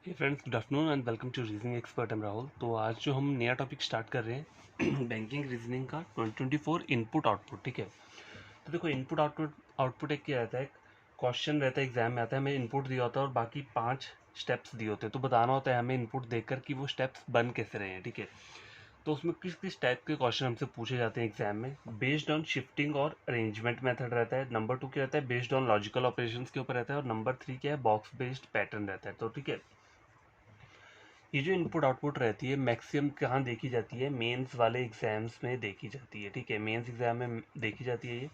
Friends, good afternoon and welcome to reasoning expert. I'm Rahul. तो आज जो हम नया टॉपिक स्टार्ट कर रहे हैं बैंकिंग रीजनिंग का 2024 इनपुट आउटपुट। ठीक है, तो देखो इनपुट आउटपुट आउटपुट एक क्या रहता है, क्वेश्चन रहता है, एग्जाम में आता है, हमें इनपुट दिया होता है और बाकी 5 स्टेप्स दिए होते हैं। तो बताना होता है हमें इनपुट देखकर कि वो स्टेप्स बन कैसे रहे हैं। ठीक है, तो उसमें किस किस टाइप के क्वेश्चन हमसे पूछे जाते हैं एग्जाम में। बेस्ड ऑन शिफ्टिंग और अरेंजमेंट मेथड रहता है। नंबर 2 क्या रहता है, बेस्ड ऑन लॉजिकल ऑपरेशंस के ऊपर रहता है। और नंबर 3 क्या है, बॉक्स बेस्ड पैटर्न रहता है। तो ठीक है, ये जो इनपुट आउटपुट रहती है मैक्सिमम कहाँ देखी जाती है, मेंस वाले एग्जाम्स में देखी जाती है। ठीक है, मेंस एग्जाम में देखी जाती है ये।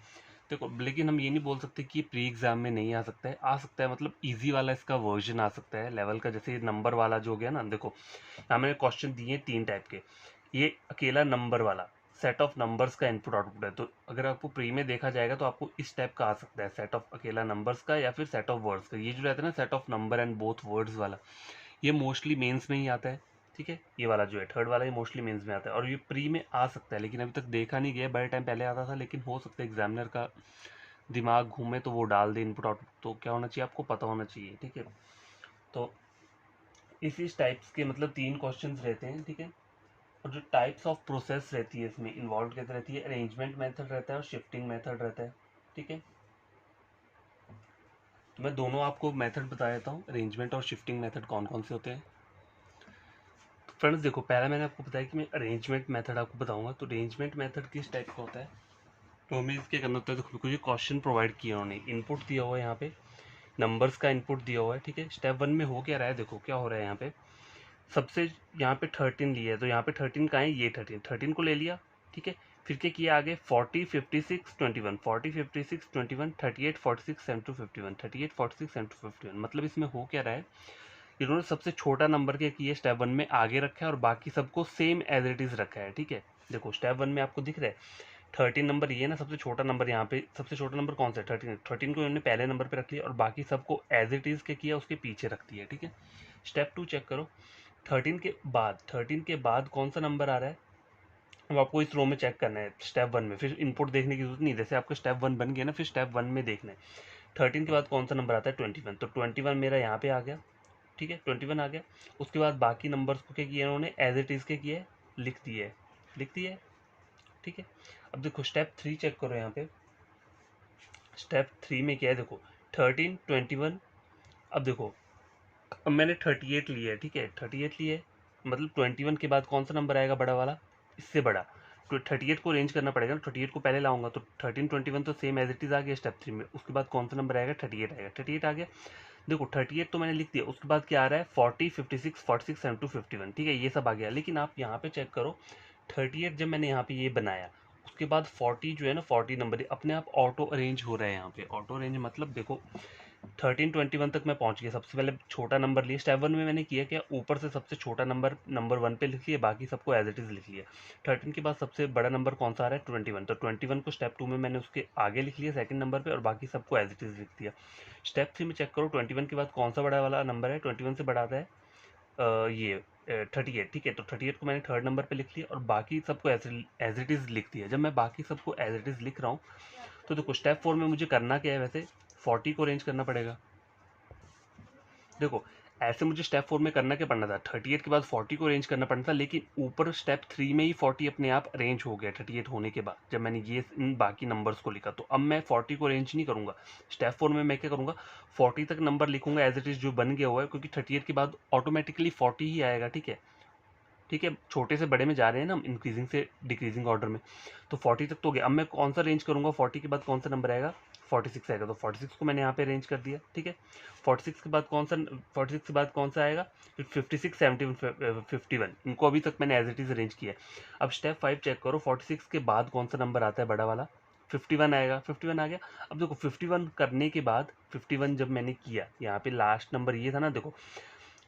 देखो, लेकिन हम ये नहीं बोल सकते कि प्री एग्जाम में नहीं आ सकता है। आ सकता है, मतलब इजी वाला इसका वर्जन आ सकता है लेवल का। जैसे नंबर वाला जो हो गया ना, देखो यहाँ मैंने क्वेश्चन दिए 3 टाइप के। ये अकेला नंबर वाला सेट ऑफ नंबर्स का इनपुट आउटपुट है। तो अगर आपको प्री में देखा जाएगा तो आपको इस टाइप का आ सकता है, सेट ऑफ अकेला नंबर्स का या फिर सेट ऑफ वर्ड्स का। ये जो रहता है ना, set of number and both words वाला, ये मोस्टली मेंस में ही आता है। ठीक है, ये वाला जो है थर्ड वाला, ये मोस्टली मेंस में आता है और ये प्री में आ सकता है, लेकिन अभी तक देखा नहीं गया। बड़े टाइम पहले आता था, लेकिन हो सकता है एग्जामिनर का दिमाग घूमे तो वो डाल दे इनपुट आउटपुट। तो क्या होना चाहिए, आपको पता होना चाहिए। ठीक है, तो इसी टाइप्स के मतलब 3 क्वेश्चंस रहते हैं। ठीक है, और जो टाइप्स ऑफ प्रोसेस रहती है इसमें इन्वॉल्व कैसे रहती है, अरेंजमेंट मेथड रहता है और शिफ्टिंग मेथड रहता है। ठीक है, तो मैं दोनों आपको मेथड बता देता हूँ, अरेंजमेंट और शिफ्टिंग मेथड कौन कौन से होते हैं। फ्रेंड्स देखो, पहला मैंने आपको बताया कि मैं अरेंजमेंट मेथड आपको बताऊंगा। तो अरेंजमेंट मेथड किस टाइप का होता है, तो हमें इसके करना होता है। देखो, कुछ क्वेश्चन प्रोवाइड किया उन्होंने, इनपुट दिया हुआ है यहाँ पे, नंबर्स का इनपुट दिया हुआ है। ठीक है, स्टेप 1 में हो क्या रहा है, देखो क्या हो रहा है यहाँ पे। सबसे यहाँ पे 13 लिया है, तो यहाँ पे 13 का है, ये 13 को ले लिया। ठीक है, फिर क्या किया आगे, 40 56 21, 40 56 21, 38 46 7 51, 38 46 7 51। मतलब इसमें हो क्या रहा है, इन्होंने सबसे छोटा नंबर क्या किया, स्टेप 1 में आगे रखा है और बाकी सबको सेम एज इट इज रखा है। ठीक है, देखो स्टेप 1 में आपको दिख रहा है 13 नंबर, ये ना सबसे छोटा नंबर, यहाँ पे सबसे छोटा नंबर कौन सा है, 13 को इन्होंने पहले नंबर पे रख लिया और बाकी सबको एज इट इज क्या किया, उसके पीछे रख दिया। ठीक है, स्टेप 2 चेक करो, 13 के बाद कौन सा नंबर आ रहा है, अब आपको इस रो में चेक करना है स्टेप 1 में। फिर इनपुट देखने की जरूरत नहीं, जैसे आपका स्टेप 1 बन गया ना, फिर स्टेप 1 में देखना है 13 के बाद कौन सा नंबर आता है, 21। तो 21 मेरा यहाँ पे आ गया। ठीक है, 21 आ गया। उसके बाद बाकी नंबर्स को क्या किया इन्होंने, एज इट इज के किया है, लिख दिया है। ठीक है, अब देखो स्टेप 3 चेक करो यहाँ पे। स्टेप 3 में क्या है, देखो 13 21। अब देखो, अब मैंने 38 लिया है। ठीक है, 38 लिया है, मतलब 21 के बाद कौन सा नंबर आएगा, बड़ा वाला, इससे बड़ा। तो 38 को अरेंज करना पड़ेगा ना, 38 को पहले लाऊंगा, तो 13 21 तो सेम एज इट इज आ गया स्टेप 3 में। उसके बाद कौन सा नंबर आएगा, 38 आएगा, 38 आ गया। देखो 38 तो मैंने लिख दिया, उसके बाद क्या आ रहा है, 40 56 46 7 51। ठीक है, ये सब आ गया। लेकिन आप यहाँ पे चेक करो, 38 जब मैंने यहाँ पे ये बनाया, उसके बाद 40 जो है ना, 40 नंबर अपने आप ऑटो अरेंज हो रहा है। यहाँ पे ऑटो अरेंज मतलब देखो 13 21 तक मैं पहुंच गया। सबसे पहले छोटा नंबर लिया, स्टेप 1 में मैंने किया क्या, ऊपर से सबसे छोटा नंबर नंबर 1 पे लिख लिया, बाकी सबको एज इट इज लिख लिया। 13 के बाद सबसे बड़ा नंबर कौन सा आ रहा है, 21। तो 21 को स्टेप 2 में मैंने उसके आगे लिख लिया सेकंड नंबर पे और बाकी सबको एज इट इज लिख दिया। स्टेप 3 में चेक करो, 21 के बाद कौन सा बड़ा वाला नंबर है, 21 से बड़ा आता है ये 38। ठीक है, तो 38 को मैंने थर्ड नंबर पे लिख लिया और बाकी सबको एज इट इज लिख दिया। जब मैं बाकी सबको एज इट इज लिख रहा हूँ, तो देखो स्टेप 4 में मुझे करना क्या है, वैसे 40 को अरेंज करना पड़ेगा। देखो ऐसे मुझे स्टेप 4 में करना क्या पड़ना था, 38 के बाद 40 को अरेंज करना पड़ना था, लेकिन ऊपर स्टेप 3 में ही 40 अपने आप अरेंज हो गया 38 होने के बाद, जब मैंने ये इन बाकी नंबर्स को लिखा। तो अब मैं 40 को अरेंज नहीं करूंगा, स्टेप 4 में मैं क्या करूंगा, 40 तक नंबर लिखूंगा एज इट इज जो बन गया हुआ है, क्योंकि 38 के बाद ऑटोमेटिकली 40 ही आएगा। ठीक है, ठीक है, छोटे से बड़े में जा रहे हैं ना हम, इंक्रीजिंग से डिक्रीजिंग ऑर्डर में। तो 40 तक तो हो गया। अब मैं कौन सा रेंज करूंगा, 40 के बाद कौन सा नंबर आएगा, 46 आएगा। तो 46 को मैंने यहाँ पे अरेंज कर दिया। ठीक है, 46 के बाद कौन सा, 46 के बाद कौन सा आएगा, फिर 56 71 51, इनको अभी तक मैंने एज इट इज अरेंज किया। अब स्टेप 5 चेक करो, 46 के बाद कौन सा नंबर आता है, बड़ा वाला, 51 आएगा। 51 आ गया। अब देखो 51 करने के बाद 51 जब मैंने किया, यहाँ पे लास्ट नंबर ये था ना, देखो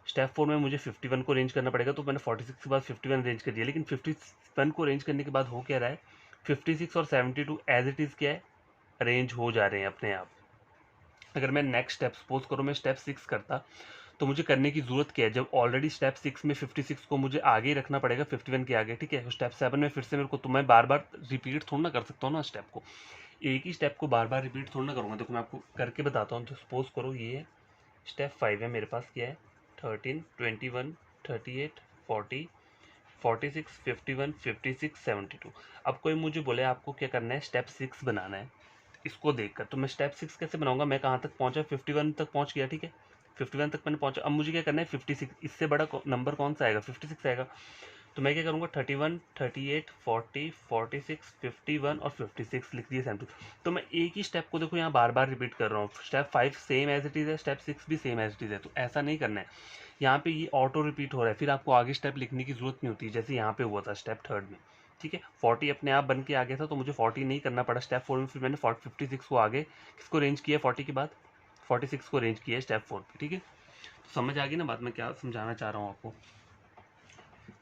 स्टेप 4 में मुझे 51 को अरेंज करना पड़ेगा, तो मैंने 46 के बाद 51 अरेंज कर दिया। लेकिन 51 को अरेंज करने के बाद हो क्या रहा है, 56 और 72 एज इट इज क्या है, अरेंज हो जा रहे हैं अपने आप। अगर मैं नेक्स्ट स्टेप सपोज करो मैं स्टेप 6 करता, तो मुझे करने की जरूरत क्या है, जब ऑलरेडी स्टेप 6 में 56 को मुझे आगे ही रखना पड़ेगा 51 के आगे। ठीक है, स्टेप 7 में फिर से मेरे को, तो मैं बार बार रिपीट थोड़ा ना कर सकता हूँ ना स्टेप को, एक ही स्टेप को बार बार रिपीट थोड़ा ना करूँगा। देखो मैं आपको करके बताता हूँ। तो सपोज करो ये स्टेप 5 है मेरे पास, क्या है 13, 21, 38, 40, 46, 51, 56, 72। अब कोई मुझे बोले आपको क्या करना है, स्टेप 6 बनाना है, इसको देखकर तो मैं स्टेप 6 कैसे बनाऊंगा, मैं कहाँ तक पहुंचा, 51 तक पहुंच गया, ठीक है, 51 तक मैंने पहुंचा। अब मुझे क्या करना है, 56, इससे बड़ा नंबर कौन सा आएगा, 56 आएगा। तो मैं क्या करूँगा, 31, 38, 40, 46, 51 और 56 लिख दिए 72। तो मैं एक ही स्टेप को देखो यहाँ बार बार रिपीट कर रहा हूँ। Step 5 same as it is है, स्टेप 6 भी सेम एज इट इज़ है, तो ऐसा नहीं करना है। यहाँ पे ये ऑटो रिपीट हो रहा है, फिर आपको आगे स्टेप लिखने की जरूरत नहीं होती, जैसे यहाँ पे हुआ था स्टेप 3 में, ठीक है। 40 अपने आप बन के आ गया था, तो मुझे 40 नहीं करना पड़ा स्टेप 4 में, फिर मैंने 56 को आगे किसको रेंज किया, 40 के बाद 46 को रेंज किया स्टेप 4 पे, ठीक है। तो समझ आ गई ना बात, मैं क्या समझाना चाह रहा हूँ आपको।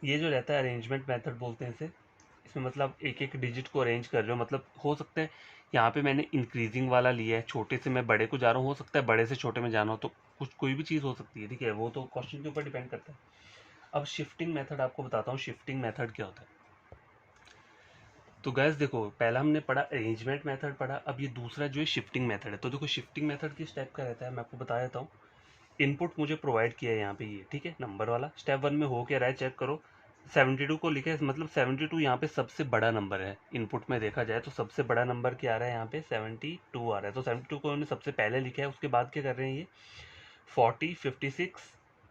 ये जो रहता है अरेंजमेंट मेथड बोलते हैं इसे, इसमें मतलब एक एक डिजिट को अरेंज कर रहे हो, मतलब हो सकता है यहाँ पे मैंने इंक्रीजिंग वाला लिया है, छोटे से मैं बड़े को जा रहा हूँ, हो सकता है बड़े से छोटे में जाना हो, तो कुछ कोई भी चीज़ हो सकती है, ठीक है, वो तो क्वेश्चन के ऊपर डिपेंड करता है। अब शिफ्टिंग मेथड आपको बताता हूँ, शिफ्टिंग मेथड क्या होता है। तो गैस देखो, पहला हमने पढ़ा अरेंजमेंट मेथड पढ़ा, अब ये दूसरा जो है शिफ्टिंग मेथड है। तो देखो शिफ्टिंग मेथड किस टाइप का रहता है, मैं आपको बता देता हूँ। इनपुट मुझे प्रोवाइड किया है यहाँ पे ये, ठीक है, नंबर वाला स्टेप 1 में हो क्या रहा है चेक करो, 72 को लिखे, मतलब 72 यहाँ पे सबसे बड़ा नंबर है, इनपुट में देखा जाए तो सबसे बड़ा नंबर क्या आ रहा है यहाँ पे, 72 आ रहा है। तो 72 को उन्होंने सबसे पहले लिखा है, उसके बाद क्या कर रहे हैं ये 40, 56,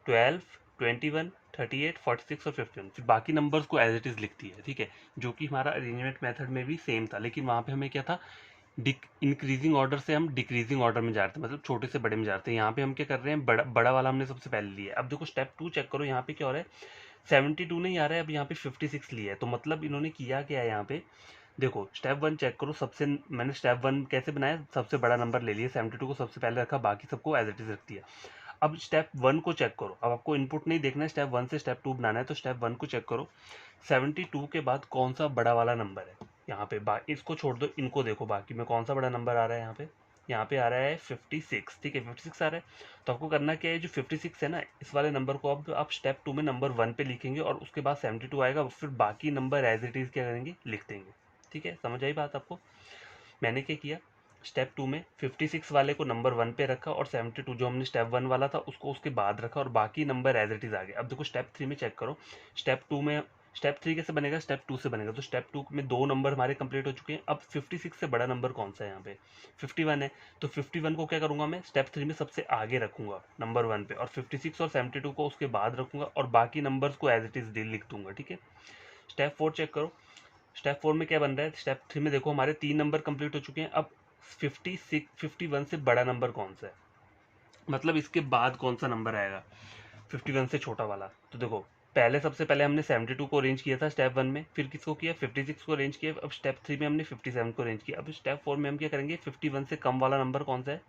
12, 21, 38, 46 और 51, फिर बाकी नंबर्स को एज इट इज़ लिखती है, ठीक है, जो कि हमारा अरेंजमेंट मेथड में भी सेम था, लेकिन वहाँ पे हमें क्या था, इंक्रीजिंग ऑर्डर से हम डिक्रीजिंग ऑर्डर में जा रहे थे, मतलब छोटे से बड़े में जा रहे थे। यहाँ पे हम क्या कर रहे हैं, बड़ा बड़ा वाला हमने सबसे पहले लिया है। अब देखो स्टेप 2 चेक करो, यहाँ पे क्या हो रहा है, 72 नहीं आ रहा है, अब यहाँ पे 56 लिया है, तो मतलब इन्होंने किया क्या है यहाँ पे, देखो स्टेप 1 चेक करो, सबसे मैंने स्टेप 1 कैसे बनाया, सबसे बड़ा नंबर ले लिया, 72 को सबसे पहले रखा, बाकी सबको एज इट इज रख दिया। अब स्टेप 1 को चेक करो, अब आपको इनपुट नहीं देखना है, स्टेप 1 से स्टेप 2 बनाना है, तो स्टेप 1 को चेक करो, 72 के बाद कौन सा बड़ा वाला नंबर है यहाँ पे, इसको छोड़ दो, इनको देखो, बाकी में कौन सा बड़ा नंबर आ रहा है यहाँ पे आ रहा है 56, ठीक है, 56 आ रहा है। तो आपको करना क्या है, जो 56 है ना, इस वाले नंबर को अब आप स्टेप 2 में नंबर 1 पे लिखेंगे, और उसके बाद 72 आएगा, फिर बाकी नंबर एज इट इज क्या करेंगे, लिख देंगे, ठीक है, समझ आई बात आपको। मैंने क्या किया, स्टेप 2 में 56 वाले को नंबर 1 पे रखा, और 72 जो हमने स्टेप 1 वाला था उसको उसके बाद रखा, और बाकी नंबर एज इट इज आ गए। अब देखो स्टेप 3 में चेक करो, स्टेप 2 में, स्टेप 3 कैसे बनेगा, स्टेप 2 से बनेगा, तो स्टेप 2 में 2 नंबर हमारे कंप्लीट हो चुके हैं। अब 56 से बड़ा नंबर कौन सा है यहाँ पे, 51 है, तो 51 को क्या करूंगा मैं, स्टेप 3 में सबसे आगे रखूंगा नंबर 1 पे, और 56 और 72 को उसके बाद रखूंगा, और बाकी नंबर्स को एज इट इज लिख दूंगा, ठीक है। स्टेप 4 चेक करो, स्टेप 4 में क्या बन रहा है, स्टेप 3 में देखो हमारे 3 नंबर कंप्लीट हो चुके हैं। अब 56 51 से बड़ा नंबर कौन सा है, मतलब इसके बाद कौन सा नंबर आएगा 51 से छोटा वाला। तो देखो पहले सबसे पहले हमने 72 को अरेंज किया था स्टेप 1 में, फिर किसको किया 56 को अरेंज किया, अब स्टेप 3 में हमने 57 को अरेंज किया। अब स्टेप 4 में हम क्या करेंगे, 51 से कम वाला नंबर कौन सा है,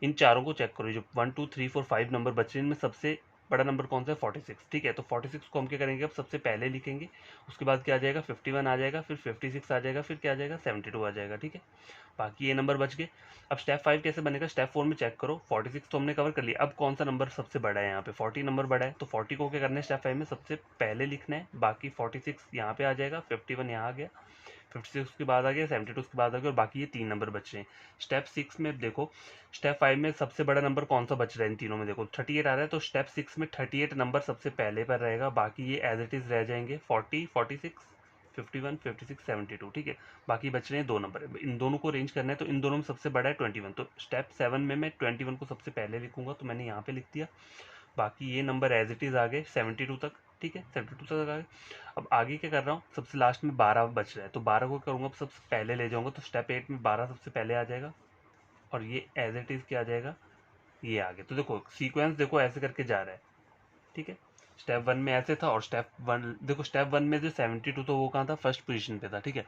इन चारों को चेक करो, जो 1 2 3 4 5 नंबर बच रहे हैं, इनमें सबसे बड़ा नंबर कौन सा है, 46, ठीक है। तो 46 को हम क्या करेंगे, अब सबसे पहले लिखेंगे, उसके बाद क्या आ जाएगा 51 आ जाएगा, फिर 56 आ जाएगा, फिर क्या आ जाएगा 72 आ जाएगा, ठीक है। बाकी ये नंबर बच गए। अब स्टेप 5 कैसे बनेगा, स्टेप 4 में चेक करो, 46 तो हमने कवर कर लिया, अब कौन सा नंबर सबसे बड़ा है यहाँ पे, 40 नंबर बड़ा है, तो 40 को क्या करना है, स्टेप 5 में सबसे पहले लिखना है, बाकी 46 यहाँ पे आ जाएगा, 51 यहाँ आ गया, 56 के बाद आ गया, 72 के बाद आ गया, और बाकी ये 3 नंबर बच रहे हैं। स्टेप 6 में देखो, स्टेप 5 में सबसे बड़ा नंबर कौन सा बच रहा है इन तीनों में, देखो 38 आ रहा है, तो स्टेप 6 में 38 नंबर सबसे पहले पर रहेगा, बाकी ये एज इट इज रह जाएंगे 40 46 51 56 72, ठीक है। बाकी बच रहे हैं 2 नंबर, इन दोनों को अरेंज करना है, तो इन दोनों में सबसे बड़ा है 21, तो स्टेप 7 में मैं 21 को सबसे पहले लिखूंगा, तो मैंने यहाँ पे लिख दिया। बाकी ये नंबर एज इट इज़ आ गए 72 तक, ठीक है, 72 तक आ गए। अब आगे क्या कर रहा हूँ, सबसे लास्ट में 12 बच रहा है, तो 12 को करूँगा सबसे पहले ले जाऊँगा, तो स्टेप 8 में 12 सबसे पहले आ जाएगा, और ये एज इट इज़ क्या आ जाएगा, ये आ गया। तो देखो सीक्वेंस देखो ऐसे करके जा रहा है, ठीक है। स्टेप 1 में ऐसे था, और स्टेप 1 देखो, स्टेप 1 में जो 72 तो वो कहाँ था, फर्स्ट पोजीशन पे था, ठीक है,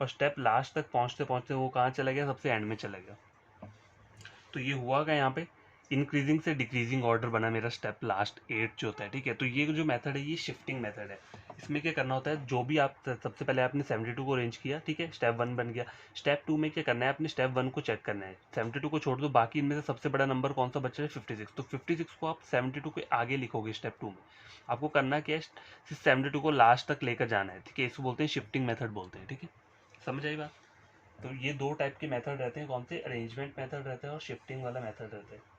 और स्टेप लास्ट तक पहुँचते पहुँचते वो कहाँ चला गया, सबसे एंड में चला गया। तो ये हुआ क्या यहाँ पे, इंक्रीजिंग से डिक्रीजिंग ऑर्डर बना मेरा स्टेप लास्ट 8 जो होता है, ठीक है। तो ये जो मेथड है ये शिफ्टिंग मेथड है। इसमें क्या करना होता है, जो भी आप सबसे पहले आपने 72 को अरेंज किया, ठीक है, स्टेप 1 बन गया, स्टेप 2 में क्या करना है, अपने स्टेप 1 को चेक करना है, 72 को छोड़ दो, बाकी इनमें से सबसे बड़ा नंबर कौन सा बच रहा है 56, तो 56 को आप 72 के आगे लिखोगे स्टेप 2 में। आपको करना क्या है, 72 को लास्ट तक लेकर जाना है, ठीक है, इसको बोलते हैं शिफ्टिंग मेथड बोलते हैं, ठीक है, समझ आई बात। तो ये 2 टाइप के मेथड रहते हैं, कौन से, अरेंजमेंट मेथड रहता है और शिफ्टिंग वाला मेथड रहता है।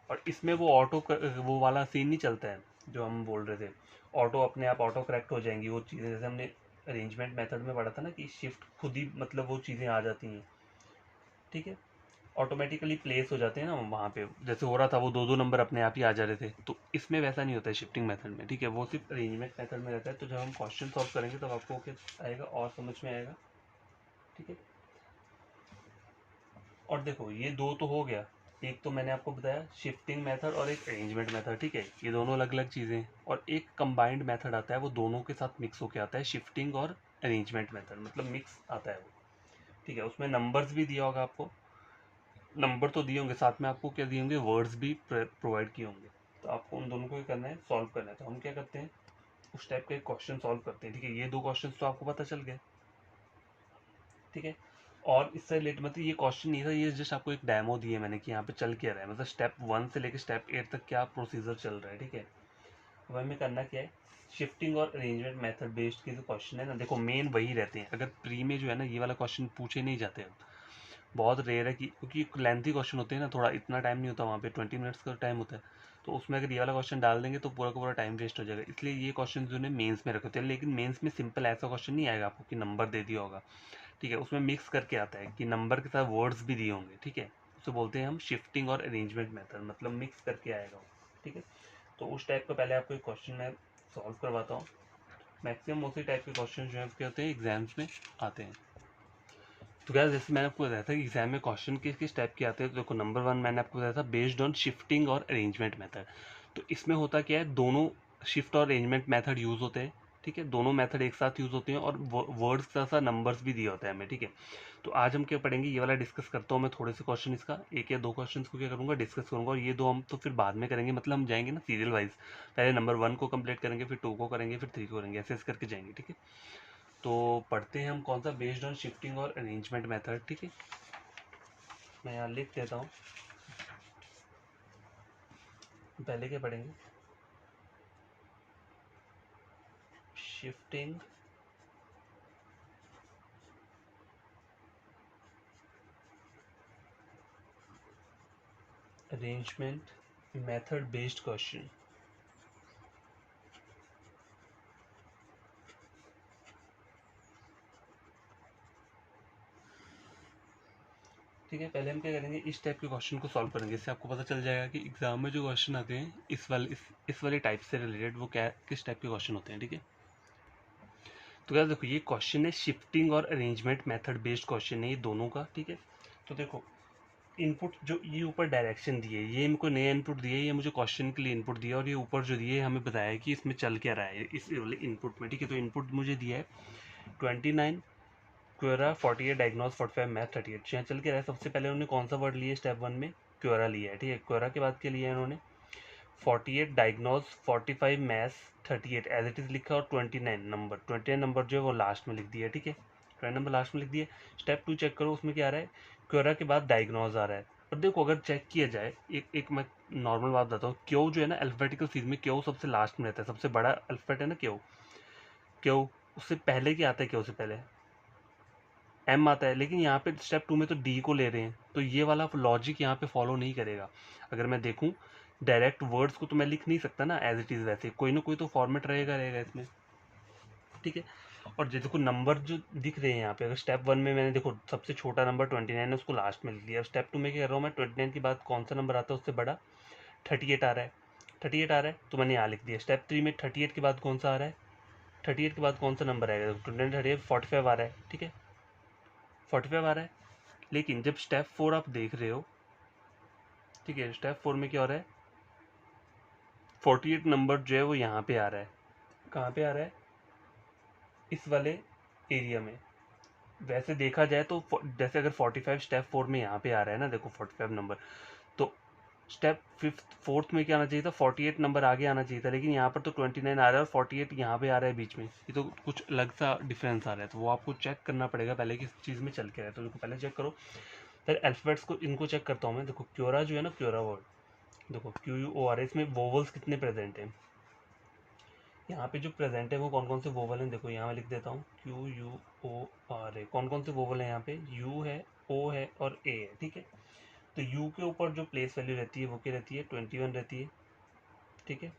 और इसमें वो ऑटो वो वाला सीन नहीं चलता है जो हम बोल रहे थे, ऑटो अपने आप ऑटो करेक्ट हो जाएंगी वो चीज़ें, जैसे हमने अरेंजमेंट मेथड में पढ़ा था ना कि शिफ्ट खुद ही मतलब वो चीज़ें आ जाती हैं, ठीक है, ऑटोमेटिकली प्लेस हो जाते हैं ना वहाँ पे, जैसे हो रहा था वो दो दो नंबर अपने आप ही आ जा रहे थे, तो इसमें वैसा नहीं होता है शिफ्टिंग मेथड में, ठीक है, वो सिर्फ अरेंजमेंट मेथड में रहता है। तो जब हम क्वेश्चन सॉल्व करेंगे तब आपको क्या आएगा और समझ में आएगा, ठीक है। और देखो ये दो तो हो गया, एक तो मैंने आपको बताया शिफ्टिंग मेथड और एक अरेंजमेंट मेथड, ठीक है, ये दोनों अलग अलग चीज़ें हैं। और एक कंबाइंड मेथड आता है, वो दोनों के साथ मिक्स होकर आता है, शिफ्टिंग और अरेंजमेंट मेथड, मतलब मिक्स आता है वो, ठीक है। उसमें नंबर्स भी दिया होगा आपको, नंबर तो दिए होंगे, साथ में आपको क्या दिए होंगे, वर्ड्स भी प्रोवाइड किए होंगे। तो आपको उन दोनों को ही करना है, सॉल्व करना है। तो हम क्या करते हैं, उस टाइप के क्वेश्चन सॉल्व करते हैं, ठीक है। ये दो क्वेश्चन तो आपको पता चल गए, ठीक है। और इससे रिलेटेड मतलब ये क्वेश्चन नहीं था, ये जस्ट आपको एक डेमो दिए मैंने कि यहाँ पे चल क्या रहा है, मतलब स्टेप 1 से लेकर स्टेप 8 तक क्या प्रोसीजर चल रहा है, ठीक है। अब हमें करना क्या है, शिफ्टिंग और अरेंजमेंट मेथड बेस्ड के जो क्वेश्चन है ना, देखो मेन वही रहते हैं। अगर प्री में जो है ना ये वाला क्वेश्चन पूछे नहीं जाते हैं, बहुत रेयर है कि, क्योंकि लेंथी क्वेश्चन होते हैं ना, थोड़ा इतना टाइम नहीं होता वहाँ पे, 20 मिनट्स का टाइम होता है, तो उसमें अगर ये वाला क्वेश्चन डाल देंगे तो पूरा का पूरा टाइम वेस्ट हो जाएगा। इसलिए ये क्वेश्चन जो है मेंस में रखे होते हैं, लेकिन मेंस में सिंपल ऐसा क्वेश्चन नहीं आएगा आपको कि नंबर दे दिया होगा, ठीक है। उसमें मिक्स करके आता है कि नंबर के साथ वर्ड्स भी दिए होंगे, ठीक है। उसे बोलते हैं हम शिफ्टिंग और अरेंजमेंट मेथड, मतलब मिक्स करके आएगा वो, ठीक है। तो उस टाइप का पहले आपको एक क्वेश्चन मैं सॉल्व करवाता हूँ। मैक्सिमम उसी टाइप के क्वेश्चन जो है क्या होते हैं एग्जाम्स में आते हैं। तो क्या, जैसे मैंने आपको बताया था कि एग्जाम में क्वेश्चन किस किस टाइप के आते हैं, तो देखो नंबर 1 मैंने आपको बताया था बेस्ड ऑन शिफ्टिंग और अरेंजमेंट मेथड। तो इसमें होता क्या है, दोनों शिफ्ट और अरेंजमेंट मेथड यूज़ होते हैं, ठीक है, दोनों मेथड एक साथ यूज़ होते हैं, और वर्ड्स का सा नंबर्स भी दिए होते हैं हमें, ठीक है। तो आज हम क्या पढ़ेंगे, ये वाला डिस्कस करता हूँ मैं थोड़े से क्वेश्चन, इसका एक या दो क्वेश्चन को क्या करूँगा डिस्कस करूँगा, और ये दो हम तो फिर बाद में करेंगे, मतलब हम जाएंगे ना सीरियल वाइज, पहले नंबर 1 को कंप्लीट करेंगे, फिर 2 को करेंगे, फिर 3 को करेंगे, ऐसे ऐसे करके जाएंगे, ठीक है। तो पढ़ते हैं हम कौन सा, बेस्ड ऑन शिफ्टिंग और अरेंजमेंट मेथड, ठीक है। मैं यहाँ लिख देता हूँ, पहले क्या पढ़ेंगे, shifting arrangement method based question, ठीक है। पहले हम क्या करेंगे, इस टाइप के क्वेश्चन को सॉल्व करेंगे, इससे आपको पता चल जाएगा कि एग्जाम में जो क्वेश्चन आते हैं इस वाले टाइप से रिलेटेड वो क्या किस टाइप के क्वेश्चन होते हैं, ठीक है। तो क्या देखो, ये क्वेश्चन है शिफ्टिंग और अरेंजमेंट मेथड बेस्ड क्वेश्चन है ये दोनों का, ठीक है। तो देखो इनपुट जो ये ऊपर डायरेक्शन दिए, ये इनको नया इनपुट दिए, ये मुझे क्वेश्चन के लिए इनपुट दिया, और ये ऊपर जो दिए हमें बताया कि इसमें चल क्या रहा है इस वाले इनपुट में, ठीक है। तो इनपुट मुझे दिया है 29 क्योरा, 48 डायग्नोस, 45 मैथ, 38 यहाँ चल के रहा है। सबसे पहले उन्होंने कौन सा वर्ड लिया स्टेप 1 में, क्योरा लिया है, ठीक है। क्योरा के बाद क्या लिया है इन्होंने, 48 diagnose, 45 maths, 38 as it is लिखा, और 29 नंबर जो है वो लास्ट में लिख दिया, ठीक है। 20 नंबर लास्ट में लिख दिया। स्टेप 2 चेक करो, उसमें क्या आ रहा है, क्योरा के बाद डायग्नोज आ रहा है। और देखो अगर चेक किया जाए, एक मैं नॉर्मल बात बताता हूँ, क्यों जो है ना अल्फाबेटिकल सीरीज में क्यों सबसे लास्ट में रहता है, सबसे बड़ा अल्फाबेट है ना क्यों, क्यों उससे पहले क्या आता है, क्यों से पहले एम आता है, लेकिन यहाँ पे स्टेप 2 में तो डी को ले रहे हैं, तो ये वाला लॉजिक यहाँ पे फॉलो नहीं करेगा। अगर मैं देखूँ डायरेक्ट वर्ड्स को तो मैं लिख नहीं सकता ना एज इट इज़, वैसे कोई ना कोई तो फॉर्मेट रहेगा इसमें, ठीक है। और जो देखो नंबर जो दिख रहे हैं यहाँ पे, अगर स्टेप 1 में मैंने देखो सबसे छोटा नंबर 29 है, उसको लास्ट में लिख लिया। स्टेप 2 में क्या कर रहा हूँ मैं, 29 के बाद कौन सा नंबर आता है उससे बड़ा, 38 आ रहा है, 38 आ रहा है तो मैंने यहाँ लिख दिया। स्टेप 3 में 38 के बाद कौन सा आ रहा है, 38 के बाद कौन सा नंबर आएगा, 29 38 45 आ रहा है, ठीक है, 45 आ रहा है। लेकिन जब स्टेप 4 आप देख रहे हो, ठीक है, स्टेप 4 में क्या हो रहा है, 48 नंबर जो है वो यहाँ पे आ रहा है, कहाँ पे आ रहा है, इस वाले एरिया में। वैसे देखा जाए तो जैसे अगर 45 स्टेप 4 में यहाँ पे आ रहा है ना, देखो 45 नंबर, तो स्टेप फिफ्थ फोर्थ में क्या आना चाहिए था, 48 नंबर आगे आना चाहिए था, लेकिन यहाँ पर तो 29 आ रहा है और 48 यहाँ पे आ रहा है बीच में, ये तो कुछ अलग सा डिफरेंस आ रहा है। तो वो आपको चेक करना पड़ेगा पहले किस चीज़ में चल के रहा है, तो देखो पहले चेक करो। फिर अल्फाबेट्स को इनको चेक करता हूँ मैं। देखो क्योरा जो है ना, क्योरा वर्ड, देखो QUORA, इसमें वोवल्स कितने प्रेजेंट हैं, यहाँ पे जो प्रेजेंट है वो कौन कौन से वोवल हैं, देखो यहाँ मैं लिख देता हूँ QUORA, कौन कौन से वोवल हैं यहाँ पे, U है, O है और A है, ठीक है। तो u के ऊपर जो प्लेस वैल्यू रहती है वो क्या रहती है, 21 रहती है, ठीक है,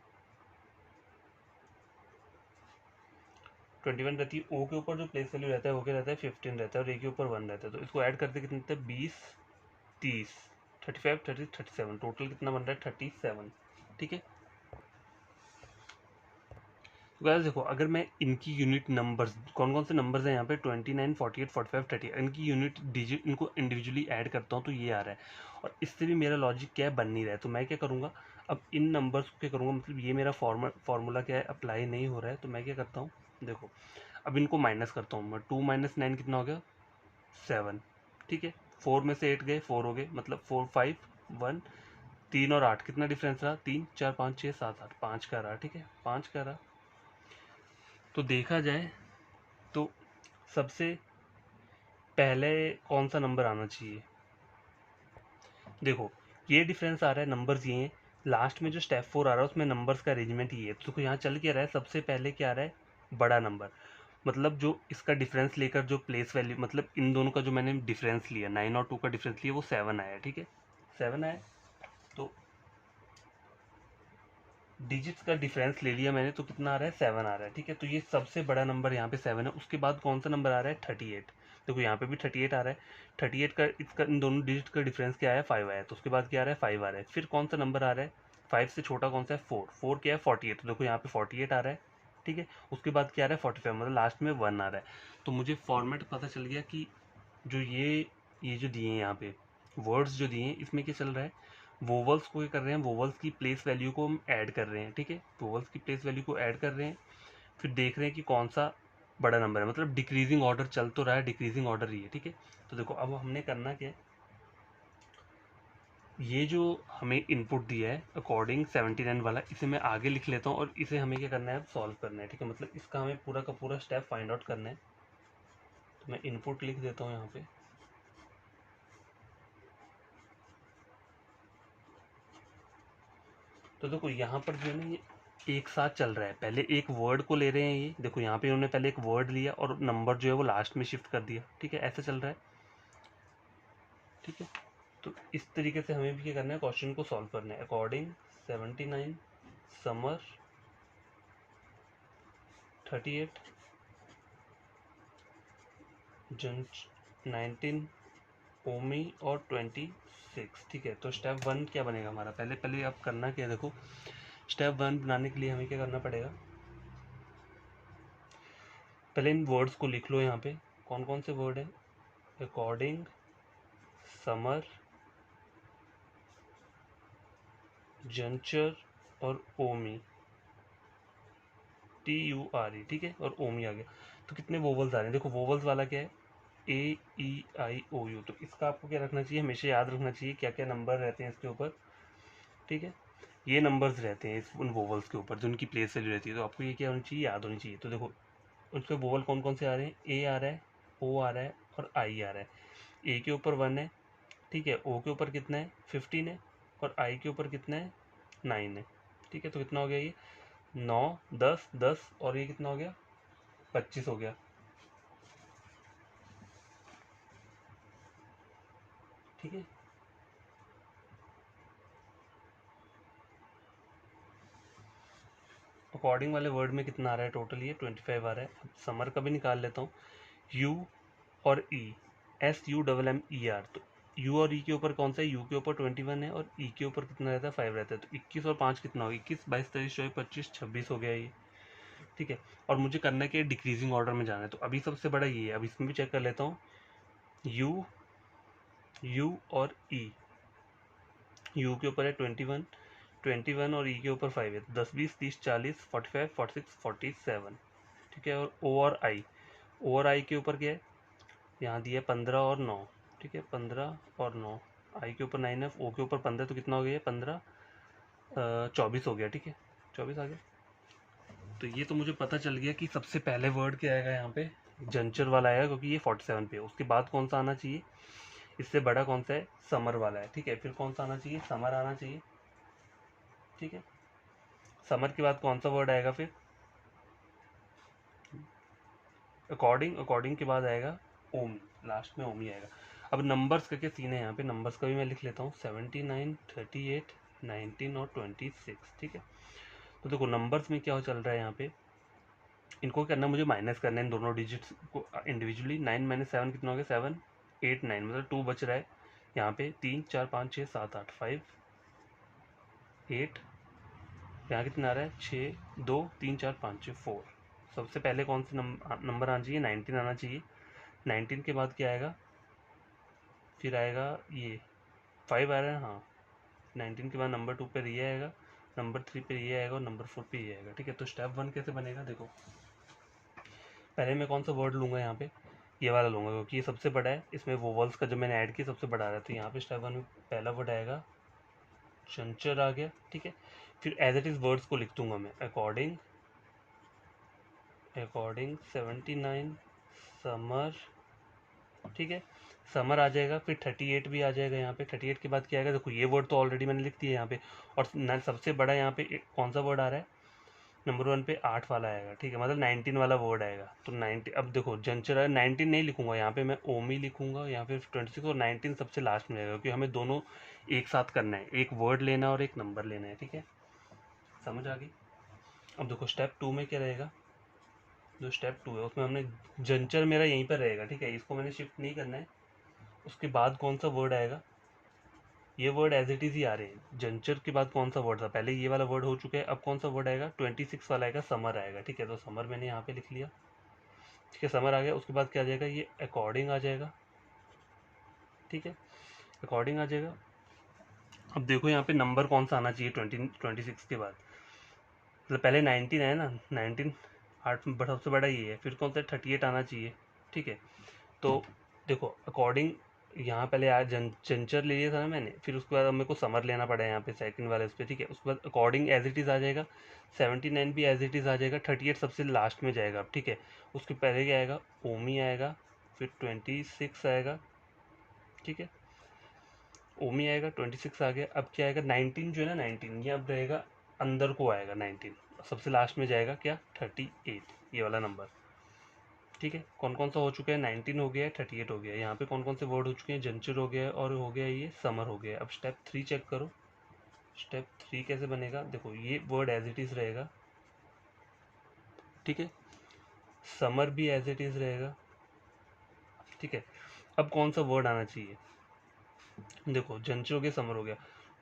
21 रहती है। o के ऊपर जो प्लेस वैल्यू रहता है वो क्या रहता है, 15 रहता है, और a के ऊपर 1 रहता है। तो इसको ऐड करते कितने होते हैं, 20, 30, 35, 30, 37, टोटल कितना बन रहा है, 37, ठीक है। तो गाइस देखो, अगर मैं इनकी यूनिट नंबर्स, कौन कौन से नंबर्स हैं यहाँ पे, 29, 48, 45, 30, इनकी यूनिट डिजिट, इनको इंडिविजुअली ऐड करता हूँ तो ये आ रहा है। और इससे भी मेरा लॉजिक क्या है, बन नहीं रहा है। तो मैं क्या करूँगा, अब इन नंबर्स को क्या करूँगा, मतलब ये मेरा फार्मूला क्या है, अप्लाई नहीं हो रहा है। तो मैं क्या करता हूँ, देखो अब इनको माइनस करता हूँ मैं। 2 - 9 कितना हो गया, 7, ठीक है। 4 में से 8 गए, 4 हो गए, मतलब 4, 5, 1, 3 और 8 कितना डिफरेंस रहा, 3, 4, 5, 6, 7, 8, 5 का रहा, ठीक है, 5 का रहा। तो देखा जाए तो सबसे पहले कौन सा नंबर आना चाहिए, देखो ये डिफरेंस आ रहा है, नंबर्स ये हैं। लास्ट में जो स्टेप 4 आ रहा है उसमें नंबर्स का अरेंजमेंट ये है। तो देखो यहाँ चल क्या रहा है, सबसे पहले क्या आ रहा है, बड़ा नंबर, मतलब जो इसका डिफरेंस लेकर जो प्लेस वैल्यू, मतलब इन दोनों का जो मैंने डिफरेंस लिया, 9 और 2 का डिफरेंस लिया, वो 7 आया, ठीक है, 7 आया। तो डिजिट्स का डिफरेंस ले लिया मैंने, तो कितना आ रहा है, 7 आ रहा है, ठीक है। तो ये सबसे बड़ा नंबर यहाँ पे 7 है। उसके बाद कौन सा नंबर आ रहा है, 38। देखो यहाँ पे भी 38 आ रहा है। 38 का, इसका इन दोनों डिजिट का डिफरेंस क्या है, 5 आया। तो उसके बाद क्या आ रहा है, 5 आ रहा है। फिर कौन सा नंबर आ रहा है, 5 से छोटा कौन सा है, 4। 4 क्या है, 48। तो देखो यहाँ पे 48 आ रहा है, ठीक है। उसके बाद क्या आ रहा है, 45, मतलब लास्ट में 1 आ रहा है। तो मुझे फॉर्मेट पता चल गया कि जो ये जो दिए हैं यहाँ पे वर्ड्स जो दिए हैं, इसमें क्या चल रहा है, वोवल्स को क्या कर रहे हैं, वोवल्स की प्लेस वैल्यू को हम ऐड कर रहे हैं, ठीक है। वोवल्स की प्लेस वैल्यू को ऐड कर रहे हैं, फिर देख रहे हैं कि कौन सा बड़ा नंबर है, मतलब डिक्रीजिंग ऑर्डर चल तो रहा है, डिक्रीजिंग ऑर्डर ही है, ठीक है। तो देखो अब हमने करना क्या है, ये जो हमें इनपुट दिया है अकॉर्डिंग 79 वाला, इसे मैं आगे लिख लेता हूँ, और इसे हमें क्या करना है, अब सॉल्व करना है, ठीक है। मतलब इसका हमें पूरा का पूरा स्टेप फाइंड आउट करना है। तो मैं इनपुट लिख देता हूँ यहाँ पे। तो देखो यहाँ पर जो है ना, ये एक साथ चल रहा है। पहले एक वर्ड को ले रहे हैं, ये देखो यहाँ पे उन्होंने पहले एक वर्ड लिया और नंबर जो है वो लास्ट में शिफ्ट कर दिया, ठीक है, ऐसा चल रहा है, ठीक है। तो इस तरीके से हमें भी क्या करना है, क्वेश्चन को सॉल्व करना है। अकॉर्डिंग 79 समर 38 जन 19 ओमी और 26, ठीक है। तो स्टेप 1 क्या बनेगा हमारा, पहले पहले आप करना क्या है, देखो स्टेप 1 बनाने के लिए हमें क्या करना पड़ेगा, पहले इन वर्ड्स को लिख लो यहाँ पे। कौन कौन से वर्ड है, अकॉर्डिंग समर जंचर और ओमी, TURE, ठीक है, और ओमी आ गया। तो कितने वोवल्स आ रहे हैं, देखो वोवल्स वाला क्या है, AEIOU। तो इसका आपको क्या रखना चाहिए, हमेशा याद रखना चाहिए क्या क्या नंबर रहते हैं इसके ऊपर, ठीक है। ये नंबर्स रहते हैं उन वोवल्स के ऊपर जो उनकी प्लेस वैल्यू रहती है। तो आपको ये क्या होनी चाहिए, याद होनी चाहिए। तो देखो उसके वोवल कौन कौन से आ रहे हैं, A आ रहा है, O आ रहा है और I आ रहा है। A के ऊपर 1 है, ठीक है, O के ऊपर कितना है, 15 है, और I के ऊपर कितना है, 9 है, ठीक है। तो कितना हो गया ये, 9, 10, 10, और ये कितना हो गया, 25 हो गया, ठीक है। अकॉर्डिंग वाले वर्ड में कितना आ रहा है, टोटल ये 25 आ रहा है। अब समर का भी निकाल लेता हूँ, U और E, SUMMER। तो U और E के ऊपर कौन सा है, U के ऊपर 21 है और E के ऊपर कितना रहता है, 5 रहता है। तो 21 और 5 कितना हो गया, 21, 22, 23, 24, 25, 26 हो गया ये, ठीक है। और मुझे करना है कि डिक्रीजिंग ऑर्डर में जाना है। तो अभी सबसे बड़ा ये है, अब इसमें भी चेक कर लेता हूँ, U और E। U के ऊपर है 21, 21 और E के ऊपर 5 है। 10, 20, 30, 40, 45, 46, 47, ठीक है। और O और I के ऊपर क्या है, यहाँ दिया 15 और 9, ठीक है, 15 और 9। I के ऊपर 9 है, O के ऊपर 15, तो कितना हो गया, 15, 24 हो गया, ठीक है, 24 आ गया। तो ये तो मुझे पता चल गया कि सबसे पहले वर्ड क्या आएगा यहाँ पे, जंचर वाला आएगा, क्योंकि ये 47 पे है। उसके बाद कौन सा आना चाहिए, इससे बड़ा कौन सा है, समर वाला है, ठीक है। फिर कौन सा आना चाहिए, समर आना चाहिए, ठीक है। समर के बाद कौन सा वर्ड आएगा, फिर अकॉर्डिंग के बाद आएगा ओमी, लास्ट में ओमी आएगा। अब नंबर्स करके सीन है यहाँ पे, नंबर्स का भी मैं लिख लेता हूँ 79, 38, 19 और 26, ठीक है। तो देखो नंबर्स में क्या चल रहा है यहाँ पे, इनको करना मुझे माइनस करना है इन दोनों डिजिट्स को इंडिविजुअली। 9 - 7 कितना हो गया, 7, 8, 9, मतलब 2 बच रहा है यहाँ पे। 3, 4, 5, 6, 7, 8, 5, 8, यहाँ कितना आ रहा है, 6, 2, 3, 4, 5, 6, 4। सबसे पहले कौन से नंबर आना चाहिए, 19 आना चाहिए। 19 के बाद क्या आएगा, फिर आएगा ये 5 आ रहा है, हाँ। 19 के बाद नंबर 2 पे ये आएगा, नंबर 3 पे ये आएगा और नंबर 4 पे ये आएगा, ठीक है। तो स्टेप 1 कैसे बनेगा, देखो पहले मैं कौन सा वर्ड लूँगा यहाँ पे, ये वाला लूँगा क्योंकि ये सबसे बड़ा है, इसमें वोवल्स का जो मैंने ऐड किया सबसे बड़ा आ रहा है। तो यहाँ पे स्टेप 1 में पहला वर्ड आएगा चंचर आ गया, ठीक है। फिर एज इट इज़ वर्ड्स को लिख दूंगा मैं, अकॉर्डिंग 79, समर, ठीक है। समर आ जाएगा, फिर 38 भी आ जाएगा यहाँ पे। 38 के बाद क्या आएगा, देखो ये वर्ड तो ऑलरेडी मैंने लिख दिया यहाँ पे। और सबसे बड़ा यहाँ पे कौन सा वर्ड आ रहा है, नंबर 1 पे 8 वाला आएगा, ठीक है, मतलब 19 वाला वर्ड आएगा। तो 90, अब देखो जंचर है, 19 नहीं लिखूंगा यहाँ पे, मैं ओमी लिखूंगा यहाँ पे 26 और 19 सबसे लास्ट में आएगा, क्योंकि हमें दोनों एक साथ करना है, एक वर्ड लेना है और एक नंबर लेना है, ठीक है, समझ आ गई। अब देखो स्टेप 2 में क्या रहेगा, जो स्टेप 2 है उसमें हमने जंचर मेरा यहीं पर रहेगा, ठीक है, इसको मैंने शिफ्ट नहीं करना है। उसके बाद कौन सा वर्ड आएगा, ये वर्ड एज इट इज़ ही आ रहे हैं। जंचर के बाद कौन सा वर्ड था, पहले ये वाला वर्ड हो चुका है, अब कौन सा वर्ड आएगा, 26 वाला आएगा, समर आएगा, ठीक है। तो समर मैंने यहाँ पे लिख लिया, ठीक है, समर आ गया। उसके बाद क्या आ जाएगा, ये अकॉर्डिंग आ जाएगा, ठीक है, अकॉर्डिंग आ जाएगा। अब देखो यहाँ पे नंबर कौन सा आना चाहिए 26 के बाद, मतलब पहले 19 है ना, 19 8 सबसे बड़ा ये है, फिर कौन सा 38 आना चाहिए, ठीक है। तो देखो अकॉर्डिंग यहाँ पहले यार जंचर ले लिया था ना मैंने, फिर उसके बाद अब मेरे को समर लेना पड़ा है यहाँ पे सेकंड वाले उस पर, ठीक है। उसके बाद अकॉर्डिंग एज इट इज़ आ जाएगा, 79 भी एज इट इज़ आ जाएगा, 38 सबसे लास्ट में जाएगा अब, ठीक है। उसके पहले क्या आएगा, ओमी आएगा, फिर 26 आएगा, ठीक है, ओमी आएगा, 26 आ गया। अब क्या आएगा, 19 जो है ना, 19 ये अब रहेगा अंदर को आएगा, 19 सबसे लास्ट में जाएगा क्या, 38 ये वाला नंबर, ठीक है। कौन कौन सा हो चुका है, 19 हो गया है, 38 हो गया है। यहाँ पे कौन कौन से वर्ड हो चुके हैं, जंचर हो गया है और हो गया ये समर हो गया है। अब स्टेप 3 चेक करो, स्टेप 3 कैसे बनेगा, देखो ये वर्ड एज इट इज़ रहेगा, ठीक है, समर भी एज इट इज़ रहेगा, ठीक है। अब कौन सा वर्ड आना चाहिए, देखो जंचर हो गया, समर हो गया,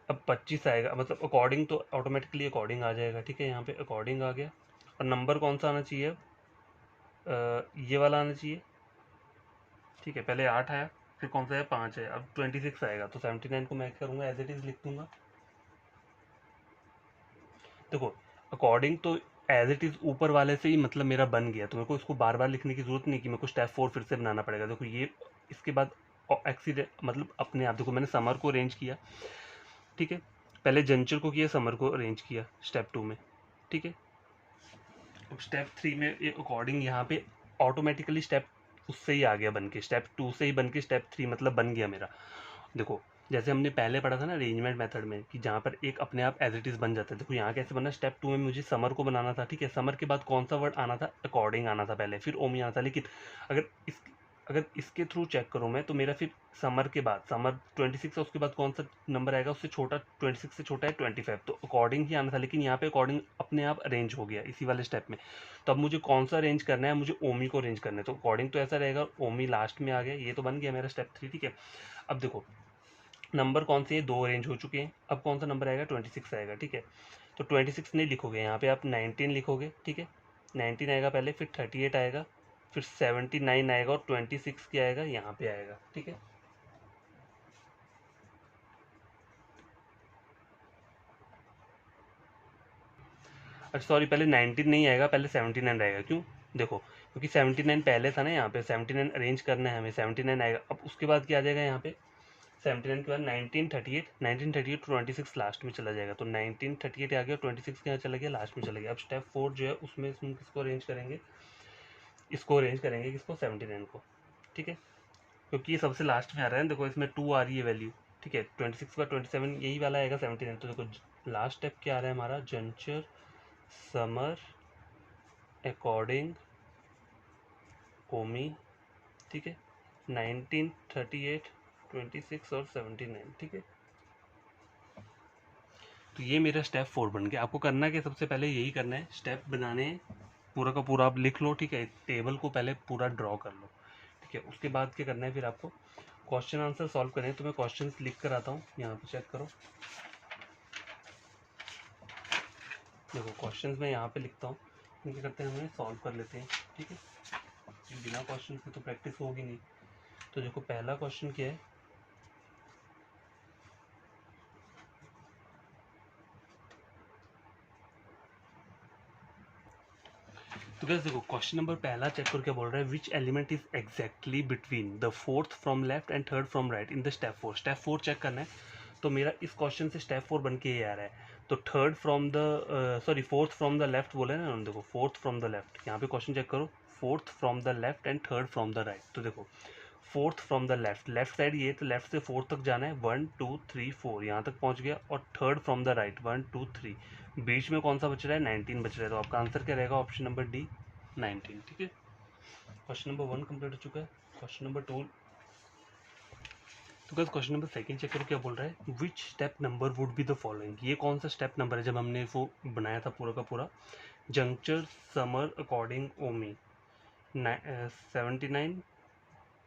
अब 25 आएगा, मतलब अकॉर्डिंग तो ऑटोमेटिकली अकॉर्डिंग आ जाएगा, ठीक है। यहाँ पे अकॉर्डिंग आ गया। और नंबर कौन सा आना चाहिए, ये वाला आना चाहिए, ठीक है। पहले 8 आया, फिर कौन सा है, 5 है, अब 26 आएगा। तो 79 को मैं करूँगा एज इट इज़ लिख दूंगा। देखो अकॉर्डिंग तो एज इट इज़ ऊपर वाले से ही मतलब मेरा बन गया, तो मेरे को इसको बार बार लिखने की जरूरत नहीं कि मेरे को स्टेप 4 फिर से बनाना पड़ेगा। देखो ये इसके बाद एक्सीडेंट मतलब अपने आप, देखो मैंने समर को अरेंज किया, ठीक है, पहले जंचर को किया, समर को अरेंज किया स्टेप 2 में, ठीक है। अब स्टेप 3 में ये अकॉर्डिंग यहाँ पे ऑटोमेटिकली स्टेप उससे ही आ गया बन के, स्टेप 2 से ही बन के स्टेप 3 मतलब बन गया मेरा। देखो जैसे हमने पहले पढ़ा था ना अरेंजमेंट मेथड में, कि जहाँ पर एक अपने आप एज इट इज़ बन जाता है। देखो यहाँ कैसे बना, स्टेप 2 में मुझे समर को बनाना था, ठीक है, समर के बाद कौन सा वर्ड आना था, अकॉर्डिंग आना था पहले, फिर ओमी आना था। लेकिन अगर अगर इसके थ्रू चेक करूँ मैं, तो मेरा फिर समर के बाद, समर 26 है, उसके बाद कौन सा नंबर आएगा उससे छोटा, 26 से छोटा है 25, तो अकॉर्डिंग ही आना था। लेकिन यहाँ पे अकॉर्डिंग अपने आप अरेंज हो गया इसी वाले स्टेप में। तो अब मुझे कौन सा अरेंज करना है, मुझे ओमी को अरेंज करना है। तो अकॉर्डिंग तो ऐसा रहेगा, ओमी लास्ट में आ गया, ये तो बन गया मेरा स्टेप 3, ठीक है। अब देखो नंबर कौन से हैं, 2 अरेंज हो चुके हैं, अब कौन सा नंबर आएगा, 26 आएगा, ठीक है। तो 26 नहीं लिखोगे यहाँ पे, आप 19 लिखोगे, ठीक है। 19 आएगा पहले, फिर 38 आएगा, फिर 79 आएगा और 26 क्या आएगा, यहाँ पे आएगा, ठीक है। अच्छा सॉरी, पहले 19 नहीं आएगा, पहले 79 आएगा, क्यों, देखो क्योंकि 79 पहले था ना, यहाँ पे 79 अरेंज करना है हमें, 79 आएगा। अब उसके बाद क्या आ जाएगा यहाँ पे, 79 के बाद 1938 26 लास्ट में चला जाएगा। तो 1938 आ गया, 26 के यहाँ चला गया, लास्ट में चला गया। अब स्टेप 4 जो है उसमें हम किसको अरेंज करेंगे, इसको अरेंज करेंगे, किसको, 79 को, ठीक है, क्योंकि ये सबसे लास्ट में आ रहा है। देखो इसमें 2 आ रही है वैल्यू, ठीक है, 26 का 27 यही वाला आएगा 79। तो देखो लास्ट स्टेप क्या आ रहा है हमारा, जंचर, समर, अकॉर्डिंग, ओमी, ठीक है, 1938 26 और 79, ठीक है। तो ये मेरा स्टेप 4 बन गया। आपको करना क्या, सबसे पहले यही करना है, स्टेप बनाने हैं, पूरा का पूरा आप लिख लो, ठीक है। टेबल को पहले पूरा ड्रॉ कर लो, ठीक है। उसके बाद क्या करना है, फिर आपको क्वेश्चन आंसर सॉल्व करने हैं। तो मैं क्वेश्चन लिख कर आता हूँ, यहाँ पे चेक करो। देखो क्वेश्चंस मैं यहाँ पे लिखता हूँ, क्या करते हैं, हमें सॉल्व कर लेते हैं, ठीक है। बिना क्वेश्चन के तो प्रैक्टिस होगी नहीं। तो देखो पहला क्वेश्चन क्या है, तो गैस देखो क्वेश्चन नंबर पहला चेक कर क्या बोल रहा है, which element is exactly between the fourth from left and third from right in the step 4। Step 4 check करना है। तो मेरा इस क्वेश्चन से स्टेप 4 बन के ये आ रहा है। तो third from the sorry fourth from the left बोले ना, देखो फोर्थ फ्रॉम द लेफ्ट, यहाँ पे क्वेश्चन चेक करो, fourth from the left and third from the right. तो देखो fourth from the left, left side ये, तो लेफ्ट से फोर्थ तक जाना है, 1 2 3 4 यहाँ तक पहुँच गया। और थर्ड फ्रॉम द राइट 1 2 3, बीच में कौन सा बच रहा है, 19 बच रहा है। तो आपका आंसर क्या रहेगा, ऑप्शन नंबर डी 19, ठीक है। क्वेश्चन नंबर 1 कंप्लीट हो चुका है। क्वेश्चन नंबर 2, तो बस क्वेश्चन नंबर सेकंड चेक करो क्या बोल रहा है, which step number would be the following. ये कौन सा स्टेप नंबर है जब हमने वो बनाया था पूरा का पूरा, जंक्चर समर अकॉर्डिंग ओमी 79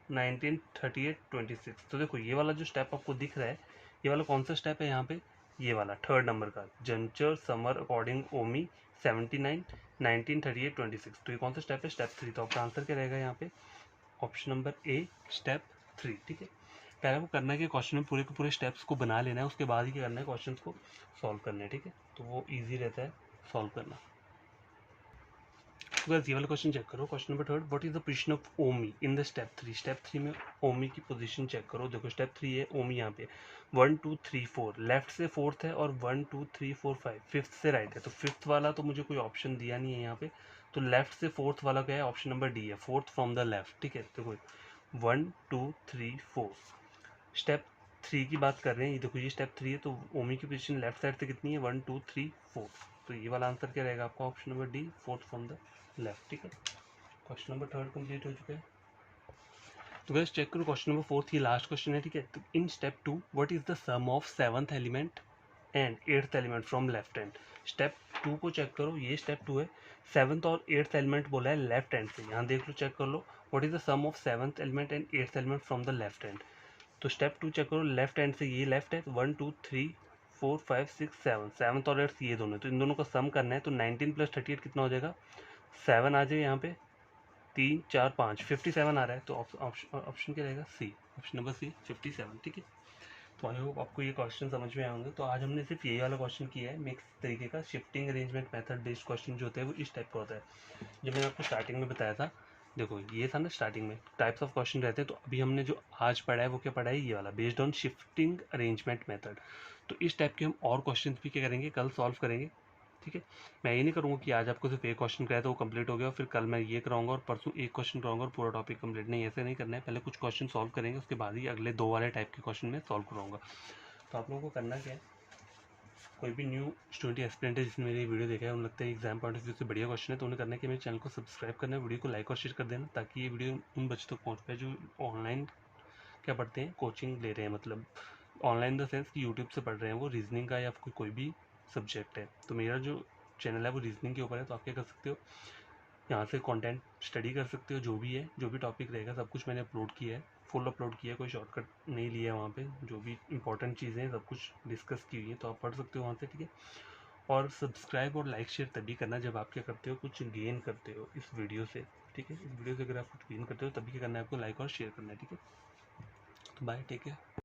19 38 26। तो देखो ये वाला जो स्टेप आपको दिख रहा है, ये वाला कौन सा स्टेप है यहाँ पे, ये वाला थर्ड नंबर का, जंक्चर समर अकॉर्डिंग ओमी 79 19 38 26। तो ये कौन सा स्टेप है, स्टेप 3। तो आपका आंसर क्या रहेगा यहाँ पे, ऑप्शन नंबर ए स्टेप 3, ठीक है। पहले आपको करना है कि क्वेश्चन में पूरे के पूरे स्टेप्स को बना लेना है, उसके बाद ही क्या करना है, क्वेश्चन को सॉल्व करना है, ठीक है। तो वो ईजी रहता है सॉल्व करना। तो बस ये वाला क्वेश्चन चेक करो, question number third, what is the position of Omi in the step 3। Step 3 में ओमी की पोजीशन चेक करो। देखो स्टेप 3 है, ओमी यहाँ पे 1 2 3 4, लेफ्ट से फोर्थ है, और 1 2 3 4 5 फिफ्थ से राइट है। तो फिफ्थ वाला तो मुझे कोई ऑप्शन दिया नहीं है यहाँ पे, तो लेफ्ट से फोर्थ वाला क्या है, ऑप्शन नंबर डी है, फोर्थ फ्रॉम द लेफ्ट, ठीक है। देखो 1 2 3 4, स्टेप 3 की बात कर रहे हैं, ये देखो ये स्टेप 3 है, तो ओमी की पोजीशन लेफ्ट साइड से कितनी है, 1 2 3 4। तो ये वाला आंसर क्या रहेगा आपका, option number D fourth from the left, ठीक है। क्वेश्चन नंबर थर्ड कंप्लीट हो चुका है। तो गाइस चेक करो क्वेश्चन नंबर फोर्थ, ये लास्ट क्वेश्चन है, ठीक है। तो in step 2 what is the sum of seventh element and eighth element from left hand. Step 2 को चेक करो, ये स्टेप 2 है, सेवंथ और एट्थ एलिमेंट बोला है लेफ्ट हैंड से, यहाँ देख लो चेक कर लो, what is the sum of seventh element and eighth element from the left hand. तो स्टेप 2 चेक करो, लेफ्ट हैंड से ये लेफ्ट है, 1 2 3 4 5 6 7, सेवंथ और एट्थ ये दोनों, तो इन दोनों का सम करना है। तो 19 + 38 कितना हो जाएगा, 7 आ जाए यहाँ पे, 3 4 5 57 आ रहा है। तो ऑप्शन क्या रहेगा, सी, ऑप्शन नंबर सी 57, ठीक है। तो आई होप आपको ये क्वेश्चन समझ में आए होंगे। तो आज हमने सिर्फ यही वाला क्वेश्चन किया है, मिक्स तरीके का shifting arrangement method based question जो होता है वो इस टाइप का होता है, जो मैंने आपको स्टार्टिंग में बताया था। देखो ये था ना स्टार्टिंग में टाइप्स ऑफ क्वेश्चन रहते हैं, तो अभी हमने जो आज पढ़ा है वो क्या पढ़ा है, ये वाला based on shifting arrangement method. तो इस टाइप के हम और क्वेश्चन भी क्या करेंगे, कल सॉल्व करेंगे, ठीक है। मैं ये नहीं करूँगा कि आज आपको सिर्फ एक क्वेश्चन कराया तो वो कंप्लीट हो गया, फिर कल मैं ये कराऊंगा और परसों एक क्वेश्चन कराऊंगा और पूरा टॉपिक कंप्लीट, नहीं, ऐसे नहीं करना है। पहले कुछ क्वेश्चन सॉल्व करेंगे, उसके बाद ही अगले 2 वाले टाइप के क्वेश्चन में सॉल्व कराऊंगा। तो आप लोगों को करना क्या है, कोई भी न्यू स्टूडेंट या एस्पिरेंट है जिसने मेरी वीडियो देखा है, उन्हें लगता है एग्जाम पॉइंट ऑफ व्यू से बढ़िया क्वेश्चन है, तो उन्हें करना है कि मेरे चैनल को सब्सक्राइब करना है, वीडियो को लाइक और शेयर कर देना, ताकि ये वीडियो उन बच्चों तक पहुँच पाए जो ऑनलाइन क्या पढ़ते हैं, कोचिंग ले रहे हैं, मतलब ऑनलाइन द सेंस कि यूट्यूब से पढ़ रहे हैं, वो रीजनिंग का या कोई भी सब्जेक्ट है। तो मेरा जो चैनल है वो रीजनिंग के ऊपर है, तो आप क्या कर सकते हो, यहाँ से कंटेंट स्टडी कर सकते हो, जो भी है, जो भी टॉपिक रहेगा सब कुछ मैंने अपलोड किया है, फुल अपलोड किया है, कोई शॉर्टकट नहीं लिया है वहाँ पे, जो भी इंपॉर्टेंट चीज़ें हैं सब कुछ डिस्कस की हुई है, तो आप पढ़ सकते हो वहाँ से, ठीक है। और सब्सक्राइब और लाइक शेयर तभी करना जब आप क्या करते हो, कुछ गेन करते हो इस वीडियो से, ठीक है। इस वीडियो से अगर आप कुछ गेन करते हो तभी क्या करना है, आपको लाइक और शेयर करना है, ठीक है। तो बाय, टेक केयर।